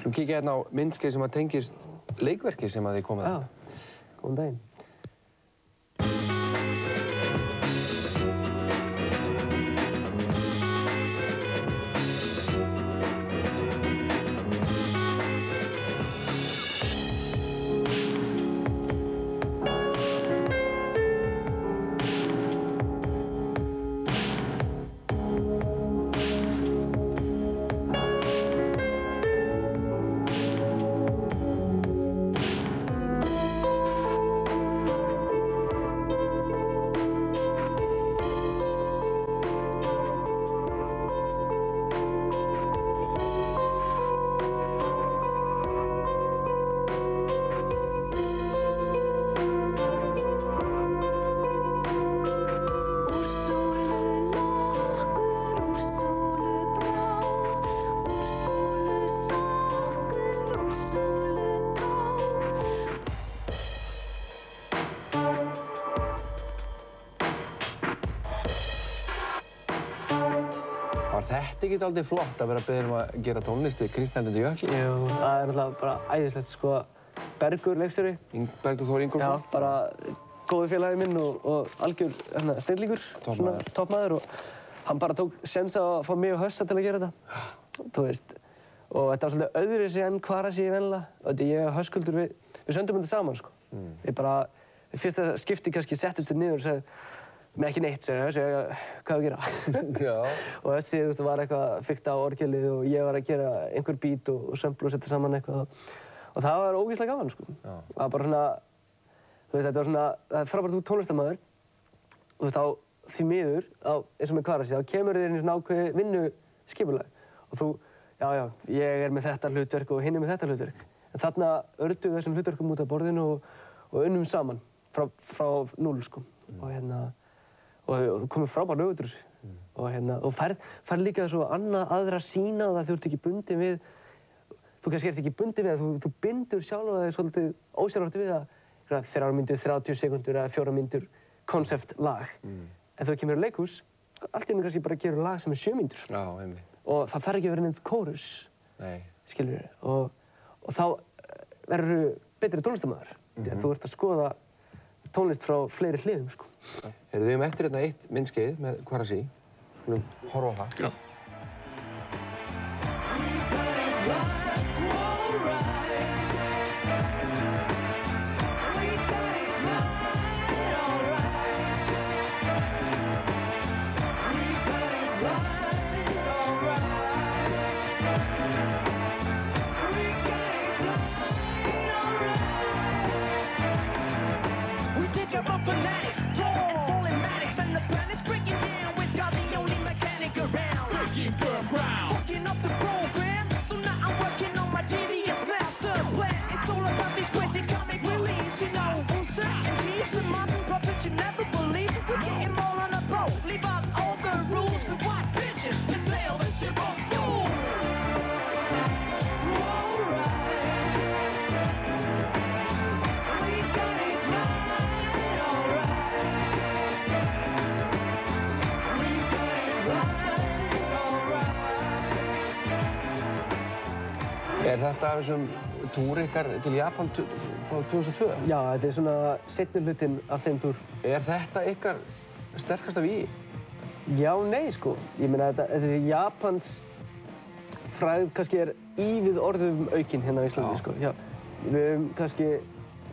Skulum kíkja hérna á myndskeið sem tengist leikverki sem þið komið að. Já, góðan daginn. Var þetta ekki dálítið flott að vera beðin að gera tónlist við Kristnældundi Jökli? Jú, það er náttúrulega bara æðislegt, sko. Bergur, leikstjóri. Bergur Þór Ingólfsson? Já, bara góði félagi minn og algjör snillingur, svona toppmaður. Og hann bara tók séns að fá mig og Hössa til að gera þetta. Þú veist. Og þetta var svolítið öðruvísi en Kvarasi venjulega. Og ég og Höskuldur, við söndum þetta saman, sko. Við bara, fyrsta skipti kannski settumst við niður og sagði, með ekki neitt, segja, hvað við gera? Og þessi var eitthvað að fikta á orgelið og ég var að gera einhver beat og sömplu og setja saman eitthvað. Og það var ógeðslega gaman, sko. Það var bara svona, þú veist, þetta var svona, það er frábært út tónlistarmaður. Þú veist, á því miður, eins og með Kvarasi, þá kemur þér inn í svona ákveði vinnuskipulag. Og þú, já, ég er með þetta hlutverk og hinn er með þetta hlutverk. En þarna ördu þessum hlutverkum út af borðinu og unnum saman frá núll, sko. Og komið frábær lög út úr þessu. Og færð líka svo aðra sína á það þú ert ekki bundin við, þú kannski ert ekki bundin við það, þú bindur sjálf þig svolítið ósjálfrátt við það 3 mínútur, 30 sekúndur eða 4 mínútur konceptlag. En þú kemur á leikhús, allt í einu kannski bara gerur lag sem er 7 mínútur. Já, einmitt. Og það þarf ekki að vera neitt kórus, skilur við. Og þá verður þú betri tónlistarmaður. Þú ert að skoða tónlist frá fleiri hliðum, sko. Við höfum eftir hérna eitt myndskeið með Kvarasi. Skulum horfa á það. Fanatics, tall, falling matics, and the planet's breaking down. We've got the only mechanic around. Breaking firm ground. Fucking up the program, so now I'm working on my genius master plan. It's all about these crazy comic reliefs, you know. Uncertainties, some modern puppets you never believe. We get them all on a boat, leave out all the rules. So what bitches, we sail the ship on full. Er þetta af þessum túr ykkar til Japan frá 2002? Já, þetta er svona seinni hlutinn af þeim túr. Er þetta ykkar sterkasta vígi? Já, nei, sko. Ég meina, þessi Japans fræð kannski er ívið orðum aukinn hérna á Íslandi, sko. Já. Við höfum kannski,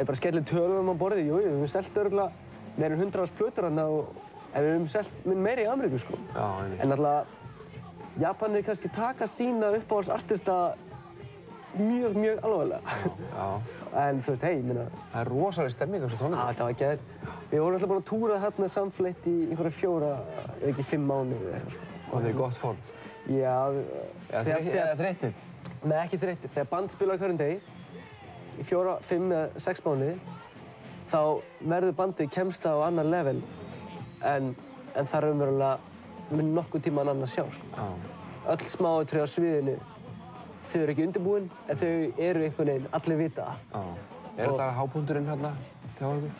bara skellið tölum á borðið, jú, við höfum selt örugglega meira en 100 plötur þarna en við höfum selt meira í Ameríku, sko. Já, einmitt. En náttúrulega, Japanir kannski taka sína uppáhaldsartista mjög alvarlega. En þú veist, ég meina... Það er rosalega stemming á þessu tónleikum. Það var geðveikt. Við vorum alltaf búin að túra þarna samfleytt í einhverja 4, ef ekki 5 mánuði eða eitthvað. Og það er gott form. Já. Eða þreyttir? Nei, ekki þreyttir. Þegar band spilar hverjum degi, í 4, 5 eða 6 mánuði, þá verður bandið kemst á annar level en það er umverulega með nokkuð tíma annað að sjá, sko. Öll smáatriði á sviðinu, þau eru ekki undirbúin, en þau eru einhvern veginn, allir vita. Er þetta hápunkturinn hérna hjá ykkur?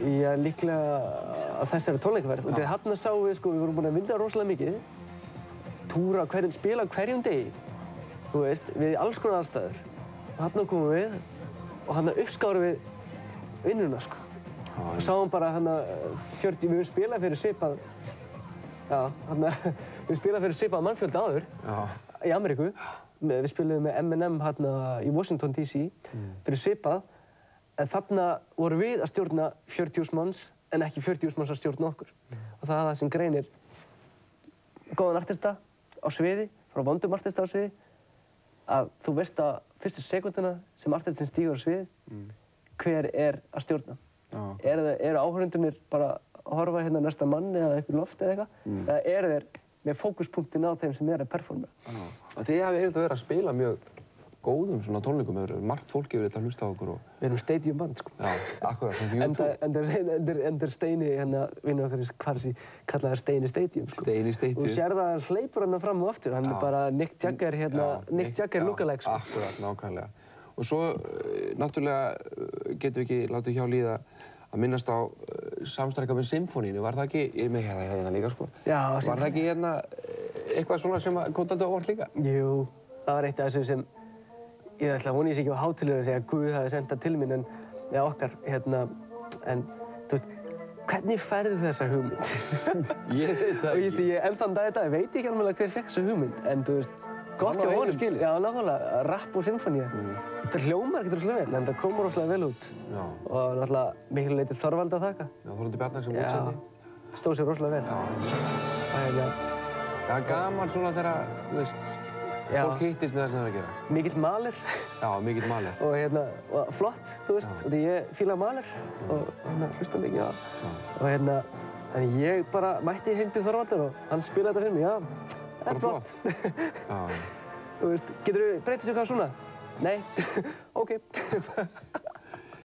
Já, líklega á þessari tónleikaferð. Og þarna sáum við, sko, við vorum búin að vinna rosalega mikið, túra spila hverjum degi þú veist, við alls konar aðstæður. Og þarna komum við og þarna uppskárum við vinnuna, sko. Og sáum bara þarna 40, við höfum spilað fyrir svipað, já, þarna, við höfum spilað fyrir svipað mannfjölda áður í Ameríku. Við spiluðum með M&M hérna í Washington DC fyrir svipað, en þarna vorum við að stjórna 40.000 manns en ekki 40.000 manns að stjórna okkur. Og það er það sem greinir góðan artista á sviði, frá vondum artista á sviði, að þú veist að fyrstu sekúnduna sem artistin stígur á svið, hver er að stjórna. Eru áhorfendurnir bara að horfa hérna næsta mann eða upp í loft eða eitthvað, eða eru þeir með fókuspunktin á þeim sem er að performa. Þið hafið eiginlega verið að spila mjög góðum svona tónleikum, margt fólk hefur þetta hlustað á okkur og... Við erum stadium band, sko. Já, akkurat, svona YouTube. Enda Steini, hérna, vinur okkar í Kvarsi, kallaði það Steini Stadium, sko. Steini Stadium. Þú sér það að hann hleypur hann fram og aftur, hann er bara Nick Jagger, hérna, Nick Jagger lookalike, sko. Akkurat, nákvæmlega. Og svo, náttúrulega, getum við ekki látið hjá líða að minnast á samstrækka með symfóníinu, var það ekki, ég er með hérna líka, sko. Já, var það ekki hérna eitthvað svona sem kom dálítið á óvart líka? Jú, það var eitt af þessu sem ég ætla að vona ég sé ekki á hátíðlegur að segja að Guð hafi sent það til mín en með okkar, hérna, en þú veist, hvernig færðu þessa hugmynd? Ég veit það ekki. Og ég enn þann dag í dag, ég veit ekki alveg hver fekk þessa hugmynd, en þú veist, gott hjá honum. Skilið. Já, nákvæmlega, rapp og sinfónía. Þetta hljómar ekkert rosalega vel, en það komur rosalega vel út. Já. Og náttúrulega miklu leyti Þorvald að þakka. Já, Þorvaldur Bjarnar sem útsendi. Já, stóð sér rosalega vel. Það er gaman svona þegar, þú veist, fólk hittist með það sem það er að gera. Mikill maler. Já, mikill maler. Og hérna, flott, þú veist, og því ég fíla maler og hérna hlusta mikið á það. Og hérna, en ég bara mætti heim til Þorvaldur og hann spilaði þetta fyrir mig, já, það er flott. Já. Þú veist, getur þú breytið sér hvað svona? Nei, ok.